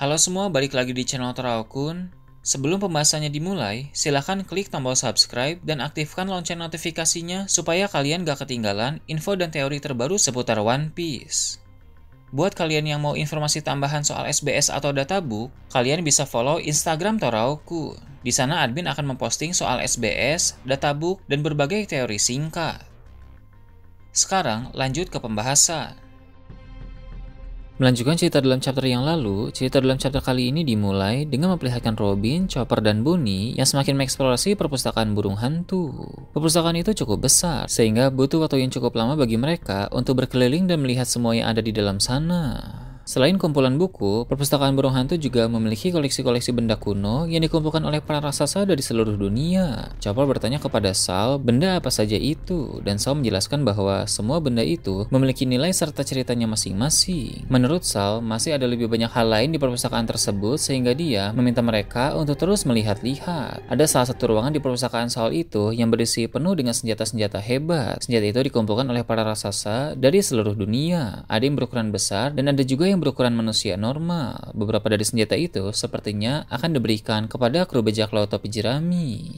Halo semua, balik lagi di channel Toraokun. Sebelum pembahasannya dimulai, silahkan klik tombol subscribe dan aktifkan lonceng notifikasinya supaya kalian gak ketinggalan info dan teori terbaru seputar One Piece. Buat kalian yang mau informasi tambahan soal SBS atau databook, kalian bisa follow Instagram Toraokun. Di sana admin akan memposting soal SBS, databook, dan berbagai teori singkat. Sekarang lanjut ke pembahasan. Melanjutkan cerita dalam chapter yang lalu, cerita dalam chapter kali ini dimulai dengan memperlihatkan Robin, Chopper, dan Bonnie yang semakin mengeksplorasi perpustakaan burung hantu. Perpustakaan itu cukup besar, sehingga butuh waktu yang cukup lama bagi mereka untuk berkeliling dan melihat semua yang ada di dalam sana. Selain kumpulan buku, perpustakaan burung hantu juga memiliki koleksi-koleksi benda kuno yang dikumpulkan oleh para raksasa dari seluruh dunia. Chopper bertanya kepada Sal, benda apa saja itu, dan Sal menjelaskan bahwa semua benda itu memiliki nilai serta ceritanya masing-masing. Menurut Sal, masih ada lebih banyak hal lain di perpustakaan tersebut sehingga dia meminta mereka untuk terus melihat-lihat. Ada salah satu ruangan di perpustakaan Sal itu yang berisi penuh dengan senjata-senjata hebat. Senjata itu dikumpulkan oleh para raksasa dari seluruh dunia. Ada yang berukuran besar dan ada juga yang berukuran manusia normal. Beberapa dari senjata itu sepertinya akan diberikan kepada kru bajak laut topi jerami.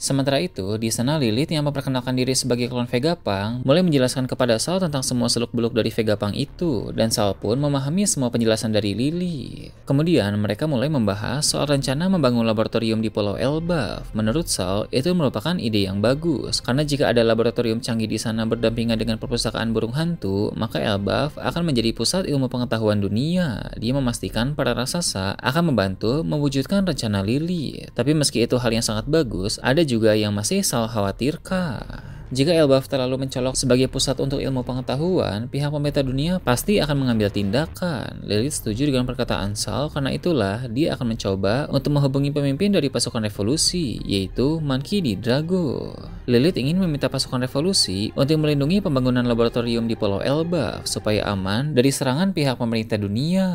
Sementara itu, di sana Lilith yang memperkenalkan diri sebagai klon Vegapunk mulai menjelaskan kepada Sal tentang semua seluk-beluk dari Vegapunk itu, dan Sal pun memahami semua penjelasan dari Lilith. Kemudian, mereka mulai membahas soal rencana membangun laboratorium di Pulau Elbaf. Menurut Sal, itu merupakan ide yang bagus, karena jika ada laboratorium canggih di sana berdampingan dengan perpustakaan burung hantu, maka Elbaf akan menjadi pusat ilmu pengetahuan dunia. Dia memastikan para raksasa akan membantu mewujudkan rencana Lilith. Tapi meski itu hal yang sangat bagus, ada juga yang masih Sal khawatirkan. Jika Elbaf terlalu mencolok sebagai pusat untuk ilmu pengetahuan, pihak pemerintah dunia pasti akan mengambil tindakan. Lilith setuju dengan perkataan Sal, karena itulah dia akan mencoba untuk menghubungi pemimpin dari pasukan revolusi, yaitu Monkey D. Drago. Lilith ingin meminta pasukan revolusi untuk melindungi pembangunan laboratorium di Pulau Elbaf supaya aman dari serangan pihak pemerintah dunia.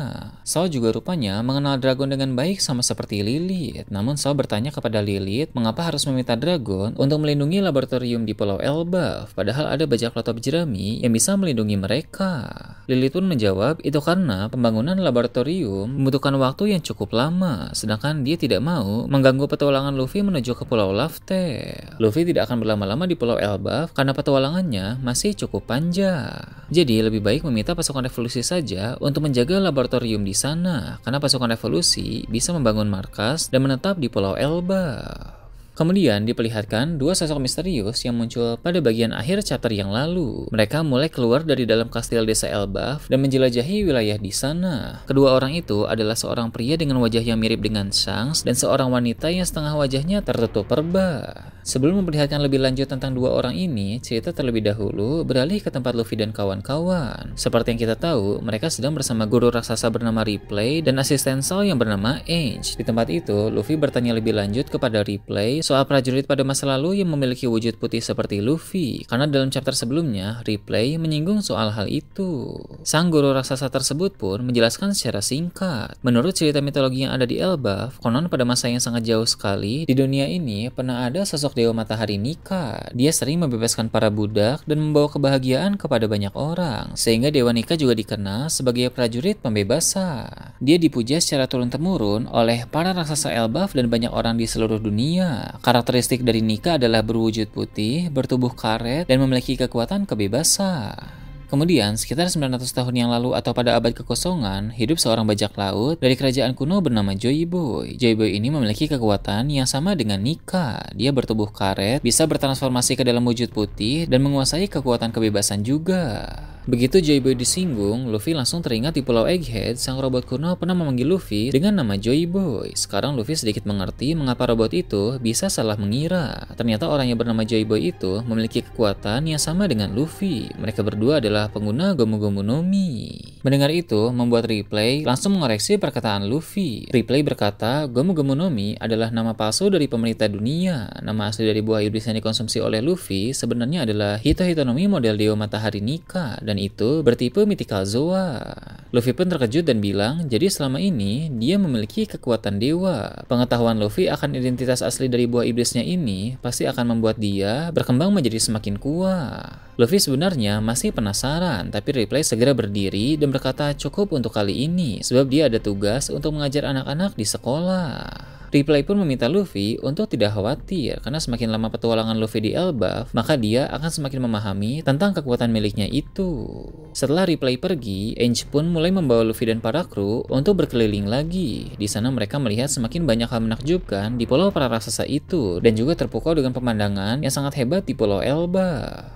Sal juga rupanya mengenal Dragon dengan baik sama seperti Lilith. Namun Sal bertanya kepada Lilith mengapa harus meminta Dragon untuk melindungi laboratorium di Pulau Elbaf, padahal ada bajak laut topi jerami yang bisa melindungi mereka. Lilith pun menjawab itu karena pembangunan laboratorium membutuhkan waktu yang cukup lama, sedangkan dia tidak mau mengganggu petualangan Luffy menuju ke Pulau Laugh-Tale. Luffy tidak akan berlama-lama di Pulau Elbaf karena petualangannya masih cukup panjang. Jadi lebih baik meminta pasukan revolusi saja untuk menjaga laboratorium di sana, karena pasukan revolusi bisa membangun markas dan menetap di Pulau Elbaf. Kemudian diperlihatkan dua sosok misterius yang muncul pada bagian akhir chapter yang lalu. Mereka mulai keluar dari dalam kastil desa Elbaf dan menjelajahi wilayah di sana. Kedua orang itu adalah seorang pria dengan wajah yang mirip dengan Shanks dan seorang wanita yang setengah wajahnya tertutup perba. Sebelum memperlihatkan lebih lanjut tentang dua orang ini, cerita terlebih dahulu beralih ke tempat Luffy dan kawan-kawan. Seperti yang kita tahu, mereka sedang bersama guru raksasa bernama Ripley dan asisten Sal yang bernama Ainge. Di tempat itu, Luffy bertanya lebih lanjut kepada Ripley soal prajurit pada masa lalu yang memiliki wujud putih seperti Luffy, karena dalam chapter sebelumnya, Ripley menyinggung soal hal itu. Sang guru raksasa tersebut pun menjelaskan secara singkat. Menurut cerita mitologi yang ada di Elbaf, konon pada masa yang sangat jauh sekali, di dunia ini pernah ada sosok Dewa Matahari Nika. Dia sering membebaskan para budak dan membawa kebahagiaan kepada banyak orang, sehingga Dewa Nika juga dikenal sebagai prajurit pembebasan. Dia dipuja secara turun-temurun oleh para raksasa Elbaf dan banyak orang di seluruh dunia. Karakteristik dari Nika adalah berwujud putih, bertubuh karet, dan memiliki kekuatan kebebasan. Kemudian, sekitar 900 tahun yang lalu atau pada abad kekosongan, hidup seorang bajak laut dari kerajaan kuno bernama Joy Boy. Joy Boy ini memiliki kekuatan yang sama dengan Nika. Dia bertubuh karet, bisa bertransformasi ke dalam wujud putih, dan menguasai kekuatan kebebasan juga. Begitu Joy Boy disinggung, Luffy langsung teringat di Pulau Egghead, sang robot kuno pernah memanggil Luffy dengan nama Joy Boy. Sekarang Luffy sedikit mengerti mengapa robot itu bisa salah mengira. Ternyata orang yang bernama Joy Boy itu memiliki kekuatan yang sama dengan Luffy. Mereka berdua adalah pengguna Gomu Gomu no Mi. Mendengar itu, membuat Ripley langsung mengoreksi perkataan Luffy. Ripley berkata, Gomu Gomu no Mi adalah nama palsu dari pemerintah dunia. Nama asli dari buah iblis yang dikonsumsi oleh Luffy sebenarnya adalah Hito Hito no Mi model Dewa Matahari Nika, dan itu bertipe Mythical Zoa. Luffy pun terkejut dan bilang, jadi selama ini dia memiliki kekuatan dewa. Pengetahuan Luffy akan identitas asli dari buah iblisnya ini pasti akan membuat dia berkembang menjadi semakin kuat. Luffy sebenarnya masih penasaran, tapi Ripley segera berdiri dan berkata cukup untuk kali ini, sebab dia ada tugas untuk mengajar anak-anak di sekolah. Ripley pun meminta Luffy untuk tidak khawatir, karena semakin lama petualangan Luffy di Elbaf, maka dia akan semakin memahami tentang kekuatan miliknya itu. Setelah Ripley pergi, Ainge pun mulai membawa Luffy dan para kru untuk berkeliling lagi. Di sana mereka melihat semakin banyak hal menakjubkan di pulau para raksasa itu, dan juga terpukau dengan pemandangan yang sangat hebat di pulau Elbaf.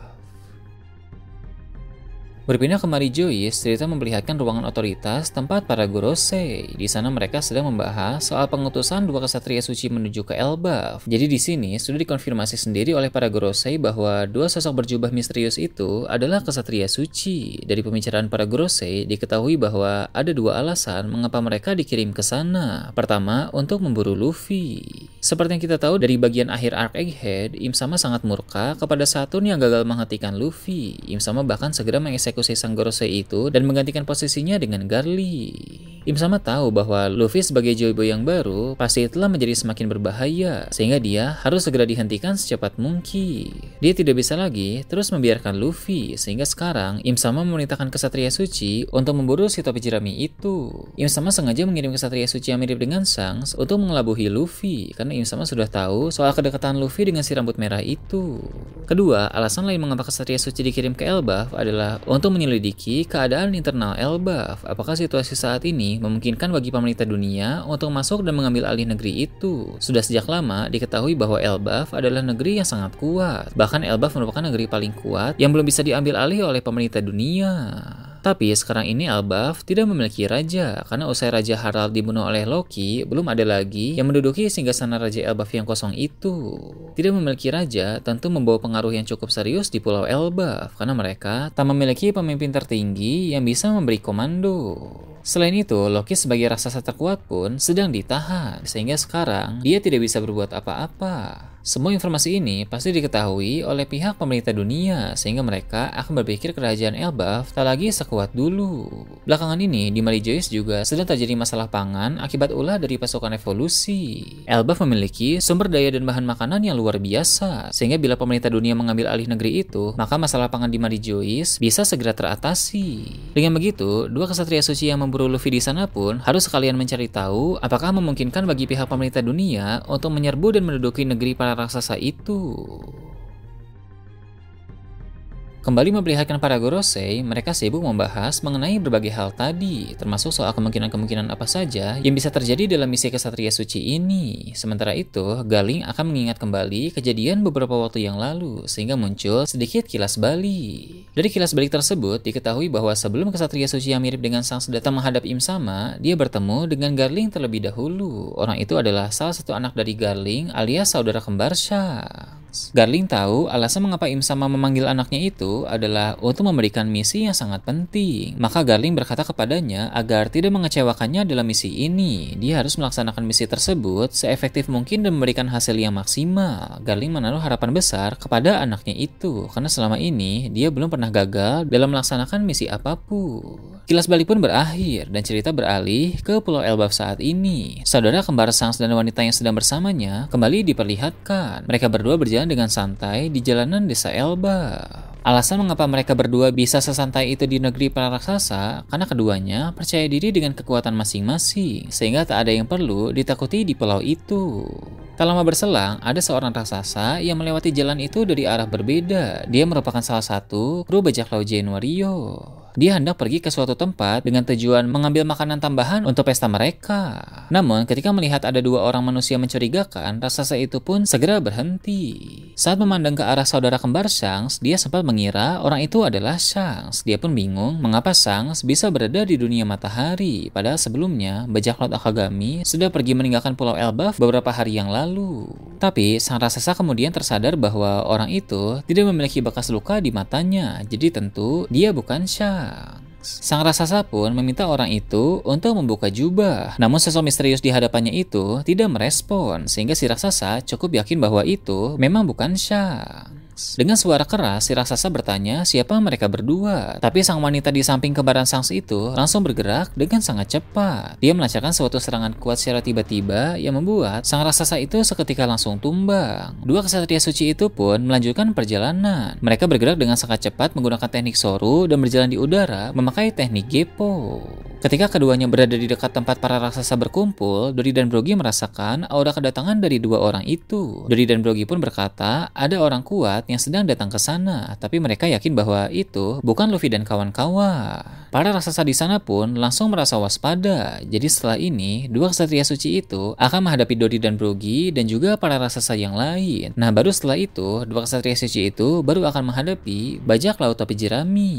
Berpindah ke Marijois, cerita memperlihatkan ruangan otoritas tempat para Gorosei. Di sana mereka sedang membahas soal pengutusan dua kesatria suci menuju ke Elbaf. Jadi di sini sudah dikonfirmasi sendiri oleh para Gorosei bahwa dua sosok berjubah misterius itu adalah kesatria suci. Dari pembicaraan para Gorosei diketahui bahwa ada dua alasan mengapa mereka dikirim ke sana. Pertama, untuk memburu Luffy. Seperti yang kita tahu dari bagian akhir arc Egghead, Im Sama sangat murka kepada Saturn yang gagal menghentikan Luffy. Im Sama bahkan segera mengeksekusi sang Gorosei itu dan menggantikan posisinya dengan Garly. Im Sama tahu bahwa Luffy sebagai Joyboy yang baru pasti telah menjadi semakin berbahaya, sehingga dia harus segera dihentikan secepat mungkin. Dia tidak bisa lagi terus membiarkan Luffy, sehingga sekarang Im Sama memerintahkan kesatria suci untuk memburu si topi jerami itu. Im Sama sengaja mengirim kesatria suci yang mirip dengan Shanks untuk mengelabuhi Luffy, karena Im Sama sudah tahu soal kedekatan Luffy dengan si rambut merah itu. Kedua, alasan lain mengapa kesatria suci dikirim ke Elbaf adalah untuk menyelidiki keadaan internal Elbaf. Apakah situasi saat ini memungkinkan bagi pemerintah dunia untuk masuk dan mengambil alih negeri itu? Sudah sejak lama diketahui bahwa Elbaf adalah negeri yang sangat kuat. Bahkan Elbaf merupakan negeri paling kuat yang belum bisa diambil alih oleh pemerintah dunia. Tapi sekarang ini Elbaf tidak memiliki raja, karena usai Raja Harald dibunuh oleh Loki, belum ada lagi yang menduduki singgasana Raja Elbaf yang kosong itu. Tidak memiliki raja tentu membawa pengaruh yang cukup serius di Pulau Elbaf, karena mereka tak memiliki pemimpin tertinggi yang bisa memberi komando. Selain itu, Loki sebagai raksasa terkuat pun sedang ditahan, sehingga sekarang dia tidak bisa berbuat apa-apa. Semua informasi ini pasti diketahui oleh pihak pemerintah dunia, sehingga mereka akan berpikir kerajaan Elbaf tak lagi sekuat dulu. Belakangan ini, di Marijois juga sedang terjadi masalah pangan akibat ulah dari pasukan revolusi. Elbaf memiliki sumber daya dan bahan makanan yang luar biasa, sehingga bila pemerintah dunia mengambil alih negeri itu, maka masalah pangan di Marijois bisa segera teratasi. Dengan begitu, dua kesatria suci yang memburu Luffy di sana pun harus sekalian mencari tahu apakah memungkinkan bagi pihak pemerintah dunia untuk menyerbu dan menduduki negeri para raksasa itu. Kembali memperlihatkan para Gorosei, mereka sibuk membahas mengenai berbagai hal tadi, termasuk soal kemungkinan-kemungkinan apa saja yang bisa terjadi dalam misi kesatria suci ini. Sementara itu, Galing akan mengingat kembali kejadian beberapa waktu yang lalu, sehingga muncul sedikit kilas balik. Dari kilas balik tersebut, diketahui bahwa sebelum kesatria suci yang mirip dengan Shanks datang menghadap Im Sama, dia bertemu dengan Garling terlebih dahulu. Orang itu adalah salah satu anak dari Garling alias saudara kembar Shanks. Garling tahu alasan mengapa Im Sama memanggil anaknya itu adalah untuk memberikan misi yang sangat penting. Maka Garling berkata kepadanya agar tidak mengecewakannya dalam misi ini. Dia harus melaksanakan misi tersebut seefektif mungkin dan memberikan hasil yang maksimal. Garling menaruh harapan besar kepada anaknya itu, karena selama ini dia belum pernah gagal dalam melaksanakan misi apapun. Kilas balik pun berakhir dan cerita beralih ke Pulau Elbaf saat ini. Saudara kembar Shanks dan wanita yang sedang bersamanya kembali diperlihatkan. Mereka berdua berjalan dengan santai di jalanan desa Elbaf. Alasan mengapa mereka berdua bisa sesantai itu di negeri para raksasa karena keduanya percaya diri dengan kekuatan masing-masing, sehingga tak ada yang perlu ditakuti di pulau itu. Tak lama berselang, ada seorang raksasa yang melewati jalan itu dari arah berbeda. Dia merupakan salah satu kru bajak laut Wario. Dia hendak pergi ke suatu tempat dengan tujuan mengambil makanan tambahan untuk pesta mereka. Namun, ketika melihat ada dua orang manusia mencurigakan, raksasa itu pun segera berhenti. Saat memandang ke arah saudara kembar Shanks, dia sempat mengira orang itu adalah Shanks. Dia pun bingung mengapa Shanks bisa berada di dunia matahari, padahal sebelumnya bajak laut Akagami sudah pergi meninggalkan Pulau Elbaf beberapa hari yang lalu. Tapi, sang raksasa kemudian tersadar bahwa orang itu tidak memiliki bekas luka di matanya, jadi tentu dia bukan Shanks. Sang raksasa pun meminta orang itu untuk membuka jubah. Namun sosok misterius di hadapannya itu tidak merespon, sehingga si raksasa cukup yakin bahwa itu memang bukan Shanks. Shanks. Dengan suara keras, si raksasa bertanya siapa mereka berdua. Tapi sang wanita di samping kembaran Shanks itu langsung bergerak dengan sangat cepat. Dia melancarkan suatu serangan kuat secara tiba-tiba yang membuat sang raksasa itu seketika langsung tumbang. Dua kesatria suci itu pun melanjutkan perjalanan. Mereka bergerak dengan sangat cepat menggunakan teknik Soru dan berjalan di udara memakai teknik Geppo. Ketika keduanya berada di dekat tempat para raksasa berkumpul, Dory dan Brogy merasakan aura kedatangan dari dua orang itu. Dory dan Brogy pun berkata, ada orang kuat yang sedang datang ke sana, tapi mereka yakin bahwa itu bukan Luffy dan kawan-kawan. Para raksasa di sana pun langsung merasa waspada. Jadi setelah ini, dua kesatria suci itu akan menghadapi Dory dan Brogy dan juga para raksasa yang lain. Nah, baru setelah itu, dua kesatria suci itu baru akan menghadapi bajak laut topi jerami.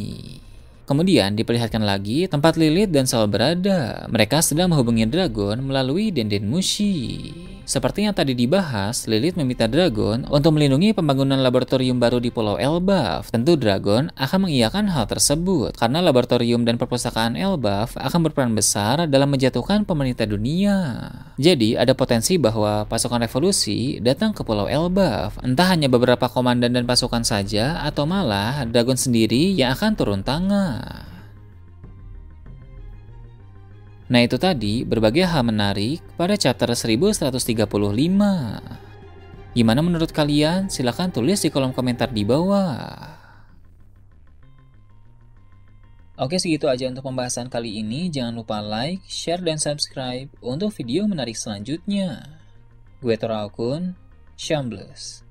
Kemudian diperlihatkan lagi tempat Lilith dan Saul berada. Mereka sedang menghubungi Dragon melalui Denden Mushi. Seperti yang tadi dibahas, Lilith meminta Dragon untuk melindungi pembangunan laboratorium baru di Pulau Elbaf. Tentu Dragon akan mengiyakan hal tersebut, karena laboratorium dan perpustakaan Elbaf akan berperan besar dalam menjatuhkan pemerintah dunia. Jadi ada potensi bahwa pasukan revolusi datang ke Pulau Elbaf, entah hanya beberapa komandan dan pasukan saja, atau malah Dragon sendiri yang akan turun tangan. Nah, itu tadi berbagai hal menarik pada chapter 1135. Gimana menurut kalian? Silahkan tulis di kolom komentar di bawah. Oke, segitu aja untuk pembahasan kali ini. Jangan lupa like, share, dan subscribe untuk video menarik selanjutnya. Gue Tora Akun, Shambles.